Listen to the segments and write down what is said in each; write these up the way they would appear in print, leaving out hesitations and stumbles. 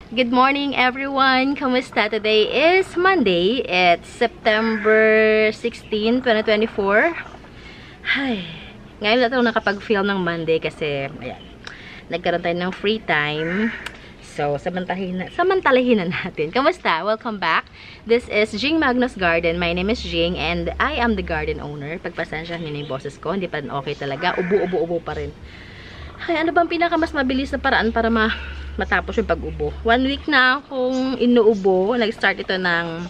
Good morning, everyone! Kamusta? Today is Monday. It's September 16, 2024. Ay, ngayon lang ako nakapag-film ng Monday kasi, ayan, nagkaroon tayo ng free time. So, samantalahin na natin. Kamusta? Welcome back. This is Jing Magnus Garden. My name is Jing and I am the garden owner. Pagpasensyahan niyo na yung boses ko. Hindi pa rin okay talaga. Ubo pa rin. Ay, ano bang mas mabilis na paraan para matapos yung pag-ubo? 1 week na akong inuubo. Nag-start ito ng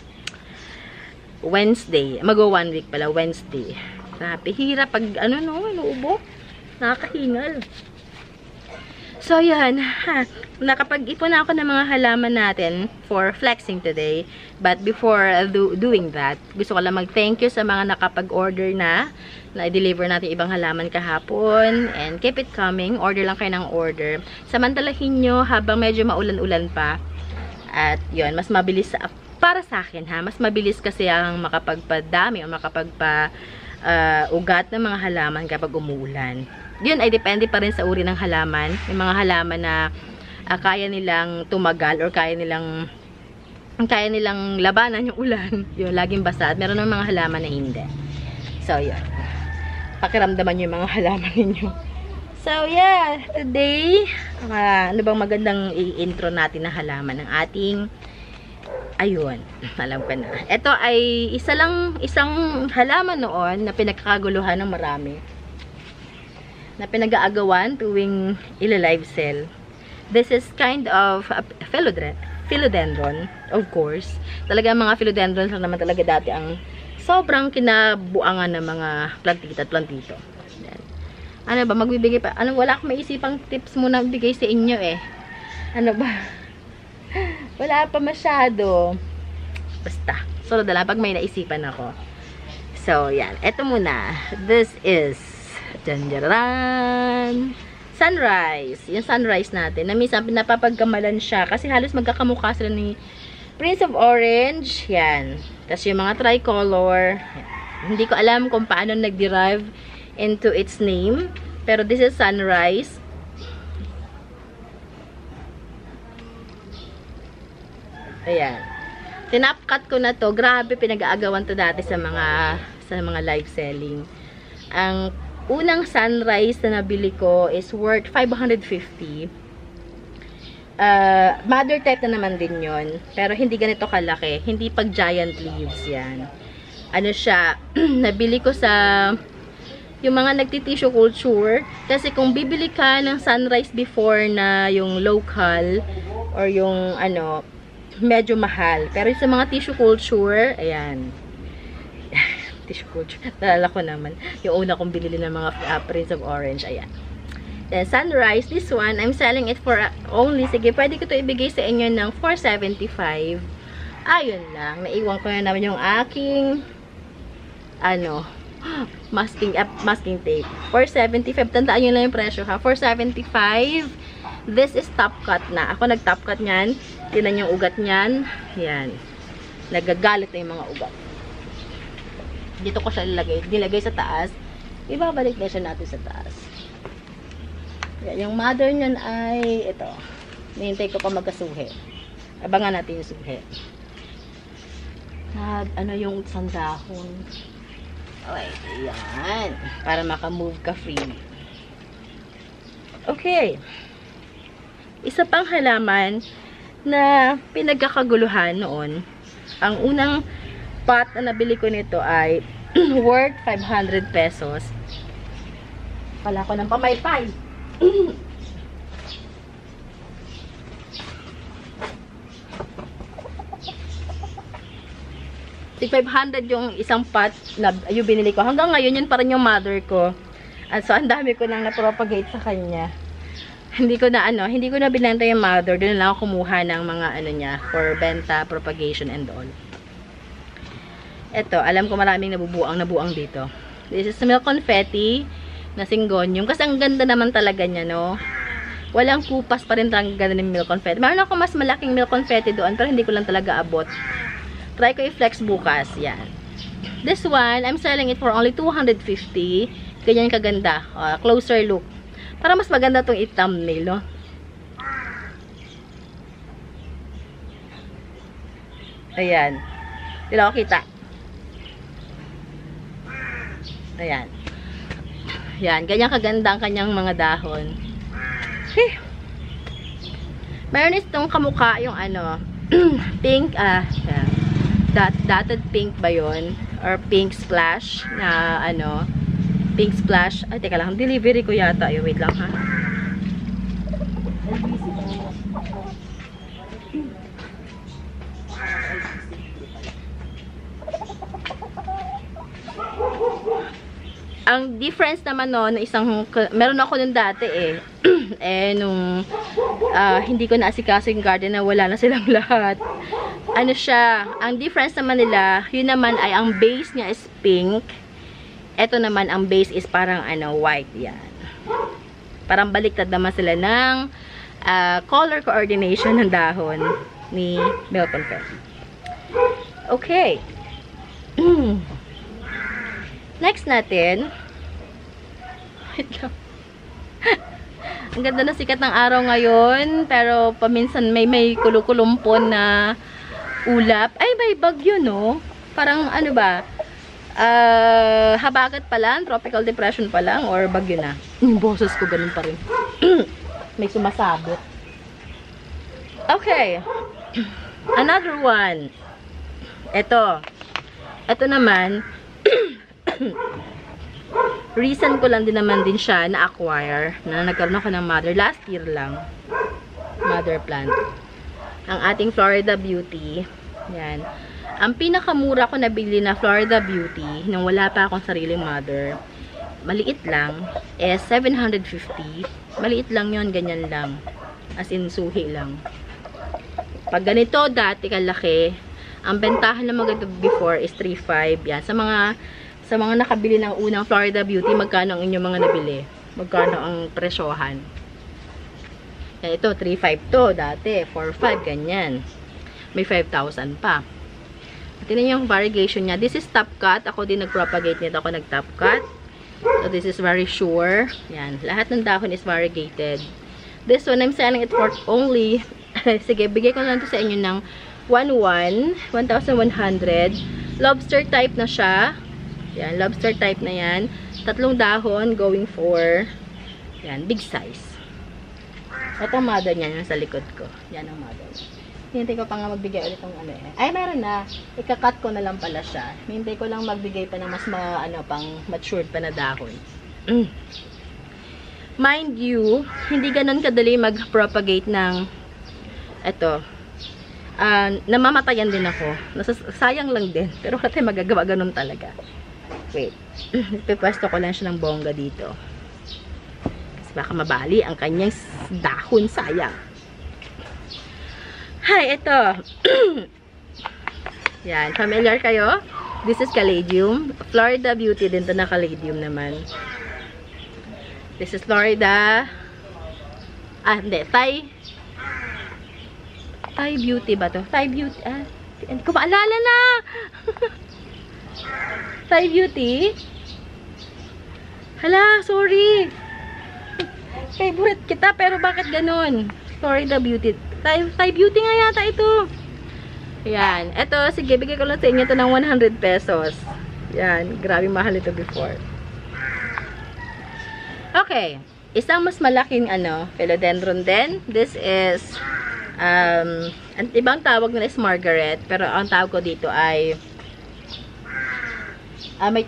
Wednesday. Mag-1 week pala, Wednesday. Grabe, hirap pag inuubo. Nakakahingal. So, yan. Nakapag-ipon na ako ng mga halaman natin for flexing today. But before doing that, gusto ko lang mag-thank you sa mga nakapag-order na i-deliver natin ibang halaman kahapon. And keep it coming. Order lang kayo ng order. Samantalahin nyo habang medyo maulan-ulan pa. At yun, mas mabilis para sa akin mas mabilis kasi ang makapagpadami o ugat ng mga halaman kapag umuulan. Yun ay depende pa rin sa uri ng halaman. May mga halaman na kaya nilang tumagal or kaya nilang labanan yung ulan. Yun, laging basa. At meron ng mga halaman na hindi. So, yun. Pakiramdaman yung mga halaman ninyo. So, yeah. Today, ano bang magandang i-intro natin na halaman ng ating ayun, alam ko na. Ito ay isang halaman noon na pinagkakaguluhan ng marami. Na pinag-aagawan tuwing ila-live sell. This is kind of a philodendron, of course. Talaga mga philodendrons lang naman talaga dati ang sobrang kinabuangan ng mga plantita at plantito. Yan. Ano ba, magbibigay pa? Wala akong maisipang tips muna bigay sa inyo eh. Ano ba? Wala pa masyado. Basta. Sunod na lang pag may naisipan ako. So, yan. Ito muna. This is sunrise. Yung sunrise natin. Na minsan pinapapagkamalan siya. Kasi halos magkakamukha sila ni Prince of Orange. Yan. Tapos yung mga tricolor. Yan. Hindi ko alam kung paano nag-derive into its name. Pero this is sunrise. Ayan. Tinapcut ko na to. Grabe, pinag-aagawan to dati sa mga live selling. Ang unang sunrise na nabili ko is worth 550. Mother type na naman din yon. Pero hindi ganito kalaki. Hindi pag giant leaves yan. Ano siya, nabili ko sa yung mga nagti-tissue culture. Kasi kung bibili ka ng sunrise before na yung local or yung medyo mahal. Pero sa mga tissue culture, ayan. Tissue culture. Nalala ko naman. Yung una kong bilili ng mga Prince of Orange. Ayan. Then, sunrise. This one, I'm selling it for only, sige, pwede ko to ibigay sa inyo ng 475. Ayun lang. Naiwan ko na naman yung aking masking tape. 475. Tandaan nyo lang yung presyo ha. 475. This is top cut na. Ako nag-top cut nyan. Tinan yung ugat nyan. Yan. Nagagalit na yung mga ugat. Dito ko siya nilagay sa taas. Ibabalik na siya natin sa taas. Yan. Yung mother nyan ay ito. Nihintay ko pa magkasuhi. Abangan natin yung suhi. Yung sandahon. Okay. Yan. Para makamove ka free. Okay. Isa pang halaman na pinagkakaguluhan noon. Ang unang pot na nabili ko nito ay worth 500 pesos. Wala ko ng pamaypay. Tig 500 yung isang pot na yung binili ko. Hanggang ngayon yun pa rin yung mother ko. So ang dami ko nang na-propagate sa kanya. Hindi ko na binenta yung mother. Doon lang ako kumuha ng mga niya for benta, propagation and all. Ito, alam ko maraming nabubuang dito. This is milk confetti na syngonium. Kasi ang ganda naman talaga niya, no? Walang kupas pa rin talaga ganda ng milk confetti. Meron ako mas malaking milk confetti doon, pero hindi ko lang talaga abot. Try ko i-flex bukas. Yan. This one, I'm selling it for only 250. Ganyan kaganda. Closer look. Para mas maganda tong i-thumbnail, no? Ayan. Hindi lang ako kita. Ayan. Ayan. Ganyan kaganda ang kanyang mga dahon. Mayroon itong kamukha yung ano, pink, yeah. Dotted pink ba yun? Or pink splash na ano, pink splash. Ay, teka lang. Delivery ko yata. Ay, wait lang ha. Ang difference naman no, na isang, meron ako nun dati eh. Nung hindi ko naasikaso yung garden na wala na silang lahat. Ano siya, ang difference naman nila, yun naman ay ang base niya is pink. Ito naman, ang base is parang ano, white. Yan. Parang baliktad naman sila ng color coordination ng dahon ni Milk Confetti. Okay. Next natin, ang ganda na sikat ng araw ngayon, pero paminsan may kulukulumpon na ulap. Ay, may bagyo, no? Parang, ano ba, habagat pa lang, tropical depression pa lang, or bagyo na. Yung boses ko, ganun pa rin. May sumasabot. Okay. Another one. Ito naman, recent ko lang din naman din siya na-acquire, na nagkaroon ako ng mother. Last year lang. Mother plant. Ang ating Florida Beauty. Yan. Ang pinakamura ko nabili na Florida Beauty, nung wala pa akong sariling mother, maliit lang, is 750. Maliit lang yon, ganyan lang. As in, suhi lang. Pag ganito, dati kalaki, ang bentahan na maganda before is 3.5. Yan. Sa mga nakabili ng unang Florida Beauty, magkano ang inyong mga nabili? Magkano ang presyohan? Yan, ito, 3.5 to. Dati, 4.5, ganyan. May 5,000 pa. Tingnan yung variegation niya. This is top cut. Ako din nag-propagate nito. Ako nag-top cut. So, this is very sure. Yan. Lahat ng dahon is variegated. This one, I'm selling it for only, sige, bigay ko lang to sa inyo ng 1,100. Lobster type na siya. Yan, lobster type na yan. 3 dahon going for, yan, big size. Ito ang mother niya, yung sa likod ko. Yan ang mother. Hintay ko pa nga magbigay ulit ng ano eh. Ay, meron na. Ika-cut ko na lang pala siya. Hintay ko lang magbigay pa ng mas pang matured pa na dahon. Mind you, hindi ganun kadali mag-propagate ng ito. Namamatayan din ako. Sayang lang din. Pero kasi magagawa ganun talaga. Wait. Pipwesto ko lang siya ng bongga dito. Kasi baka mabali ang kanyang dahon. Sayang. Hi, ito. Yan. Familiar kayo? This is Caladium. Florida Beauty din to na Caladium naman. This is Florida. Hindi. Thai Beauty ba to? Thai Beauty. Hindi ko maalala na. Thai Beauty. Hala, sorry. Favorite kita, pero bakit ganun? Florida Beauty. Thai Beauty nga yata ito. Yan. Ito, sige, bigay ko lang sa inyo ito ng 100 pesos. Yan. Grabe mahal ito before. Okay. Isang mas malaking philodendron din. This is ang ibang tawag nila is Margaret, pero ang tawag ko dito ay may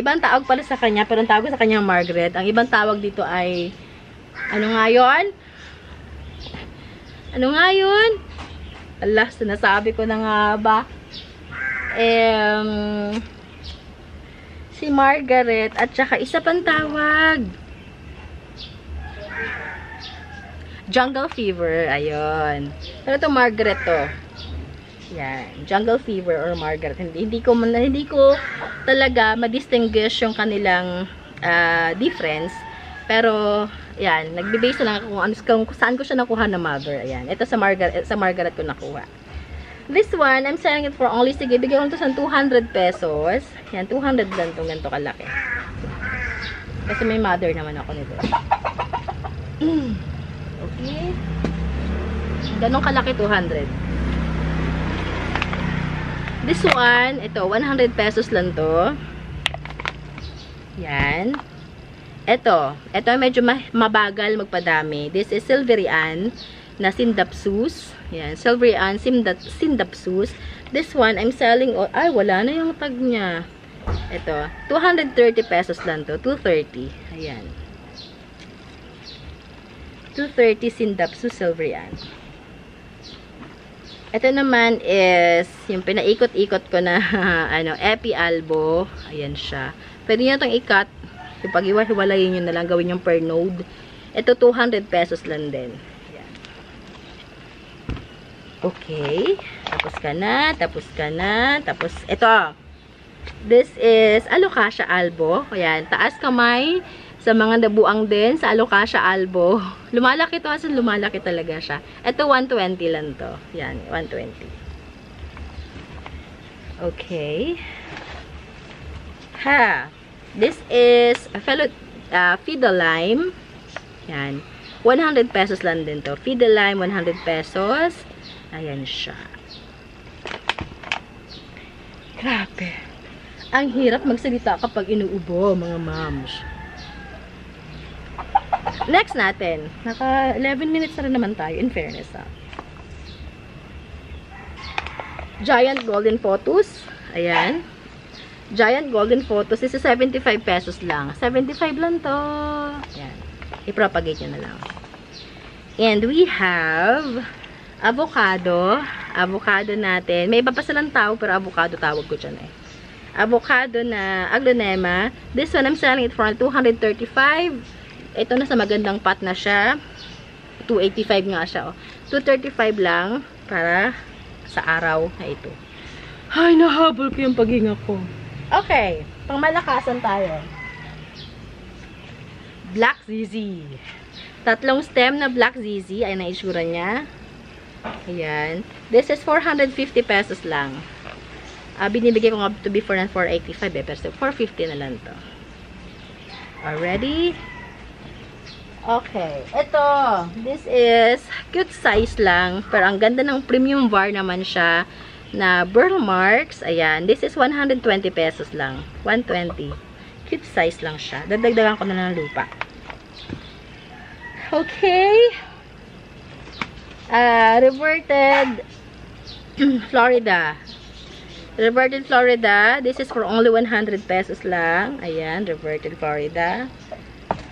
ibang tawag pala sa kanya, pero ang tawag ko sa kanya Margaret. Ang ibang tawag dito ay ano nga yun? Allah, sinasabi ko na nga ba? Si Margaret at saka isa pang tawag. Jungle Fever, ayun. Pero ito Margaret to. Yan, Jungle Fever or Margaret. Hindi ko talaga ma-distinguish yung kanilang difference. Pero yan, nagbe-base na lang kung saan ko siya nakuha na mother. Ayan, ito sa Margaret ko nakuha. This one, I'm selling it for only, sige, bigyan ko ito sa 200 pesos. Yan, 200 lang itong ganito kalaki. Kasi may mother naman ako nito. Okay. Ganong kalaki, 200. This one, ito, 100 pesos lang to. Yan. Ito medyo mabagal magpadami. This is Silverian na Sindapsus. Yan, Silverian Sindapsus. This one, I'm selling, ay, wala na yung tag niya. Ito, 230 pesos lang to. 230. Ayan. 230 Sindapsus Silverian. Ito naman is, yung pinaikot-ikot ko na, Epi Albo. Ayan siya. Pwede nyo itong i-cut. Yung pag-iwa-hiwalayin nyo na lang, gawin yung per node. Ito, 200 pesos lang din. Ayan. Okay. Tapos ka na. Tapos, ito. This is Alocasia Albo. Ayan. Taas kamay sa mga nabuang din sa Alocasia Albo. Lumalaki to. Kasi lumalaki talaga siya. Ito, 120 lang to. Ayan. 120. Okay. This is a Fiddle Lime. Yan. 100 pesos lang din to. Fiddle Lime, 100 pesos. Ayan siya. Grabe. Ang hirap magsalita kapag inuubo, mga moms. Next natin. Naka 11 minutes na rin naman tayo, in fairness. Giant Golden Photos. Ayan. Giant Golden Photos. This is 75 pesos lang. 75 lang to. Ayan. I-propagate nyo na lang. And we have avocado. Avocado natin. May iba pa silang tawag, pero avocado tawag ko dyan eh. Avocado na aglonema. This one, I'm selling it for 235. Ito na sa magandang pot na siya. 285 nga siya. Oh. 235 lang para sa araw na ito. Ay, nahabol ko yung paghinga ko. Okay, pangmalakasan tayo. Black ZZ. Tatlong stem na Black ZZ. Ay, na-itsura niya. Ayan. This is 450 pesos lang. Binibigay ko nga to be for 485 eh. Pero 450 na lang to. Already? Okay. Ito. This is cute size lang. Pero ang ganda ng premium var naman siya. Na burl marks. Ayan. This is 120 pesos lang. 120. Cute size lang siya. Dadagdagan ko na ng lupa. Okay. Reverted Florida. Reverted Florida. This is for only 100 pesos lang. Ayan. Reverted Florida.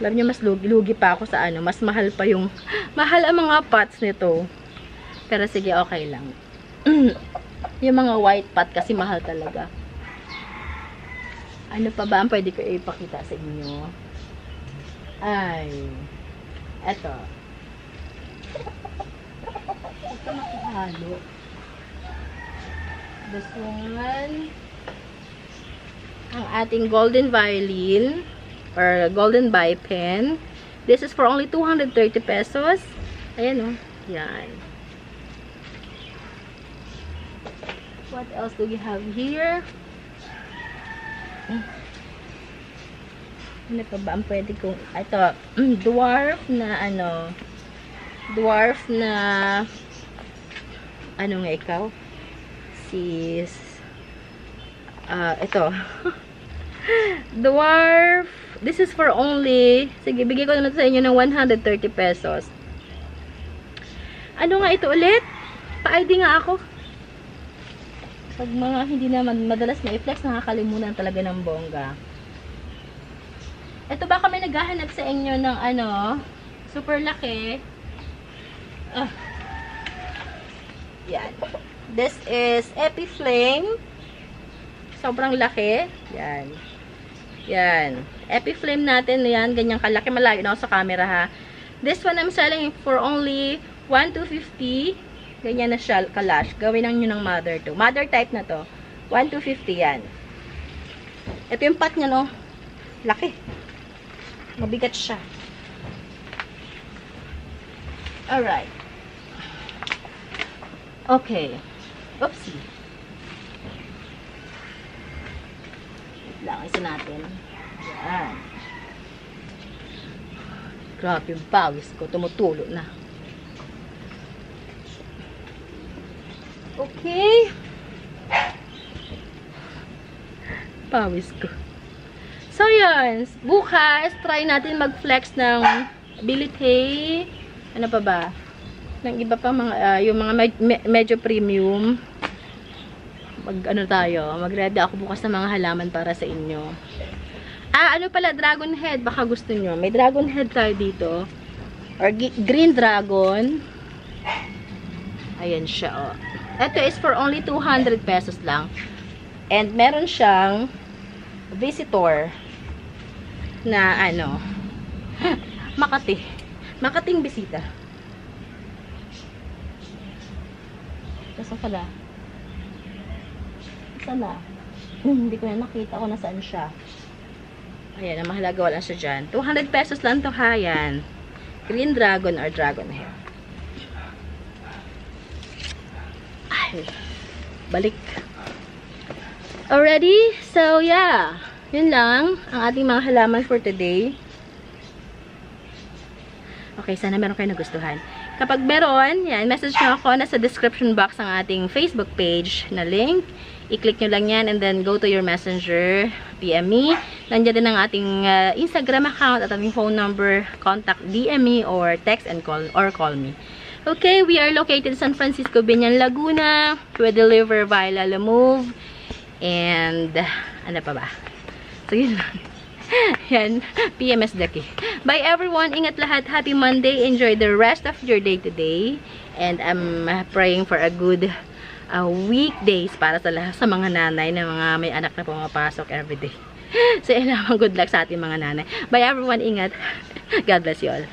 Alam nyo, mas lugi pa ako sa ano. Mas mahal pa yung mahal ang mga pots nito. Pero sige, okay lang. Yung mga white pot kasi mahal talaga. Ano pa ba ang pwede ko ipakita sa inyo? Ay. Eto. Ito makihalo. This one. Ang ating golden violin or golden pen. This is for only 230 pesos. Ayan o. Yan. What else do we have here? Ano pa ba ang pwede kong... Ito, dwarf na ano... Dwarf na... Ano nga ikaw? Sis... ito. Dwarf... This is for only... Sige, bigay ko na sa inyo ng 130 pesos. Ano nga ito ulit? Pa-ID nga ako. Pag mga hindi naman madalas na i-flex, nakakalimutan talaga ng bongga. Ito ba kami naghahanap sa inyo ng ano, super laki. Yan. This is Epiflame. Sobrang laki. Yan. Yan. Epiflame natin, yan, ganyang kalaki. Malayo na ako sa camera ha. This one I'm selling for only 1,250. Ganyan na siya, kalash. Gawin lang nyo ng mother to. Mother type na to. 1,250 yan. Ito yung pot niya, no? Laki. Mabigat siya. Alright. Okay. Oopsie. Wait lang, isa natin. Yan. Grabe yung pawis ko. Tumutulo na. Okay. pawis ko. So, yun. Bukas, try natin mag-flex ng ability. Ano pa ba? Ng iba pa mga, yung mga medyo premium. Mag-ready ako bukas ng mga halaman para sa inyo. Ano pala, dragon head. Baka gusto nyo. May dragon head tayo dito. Or green dragon. Ayan siya, oh. Ito is for only 200 pesos lang. And meron siyang visitor na ano, Makati. Makating bisita. Nasaan ka na? Nasaan na? Hindi ko na nakita kung nasaan siya. Ayan, ang mahalaga wala siya dyan. 200 pesos lang to ha, yan. Green dragon or dragon hair. Ay, balik. Already? So, yeah. Yun lang ang ating mga halaman for today. Okay, sana meron kayo nagustuhan. Kapag meron, yan, message nyo ako. Nasa description box ang ating Facebook page na link. I-click nyo lang yan and then go to your messenger, PM me. Nandiyan din ang ating Instagram account at ating phone number. Contact, DM me or text and call me. Okay, we are located in San Francisco, Binyan, Laguna. We deliver via Lalamove. And, ano pa ba? So, yun lang. Yan, PMS Daki. Bye everyone. Ingat lahat. Happy Monday. Enjoy the rest of your day today. And I'm praying for a good weekdays para sa mga nanay na mga may anak na pumapasok everyday. So, yun lang. Good luck sa ating mga nanay. Bye everyone. Ingat. God bless you all.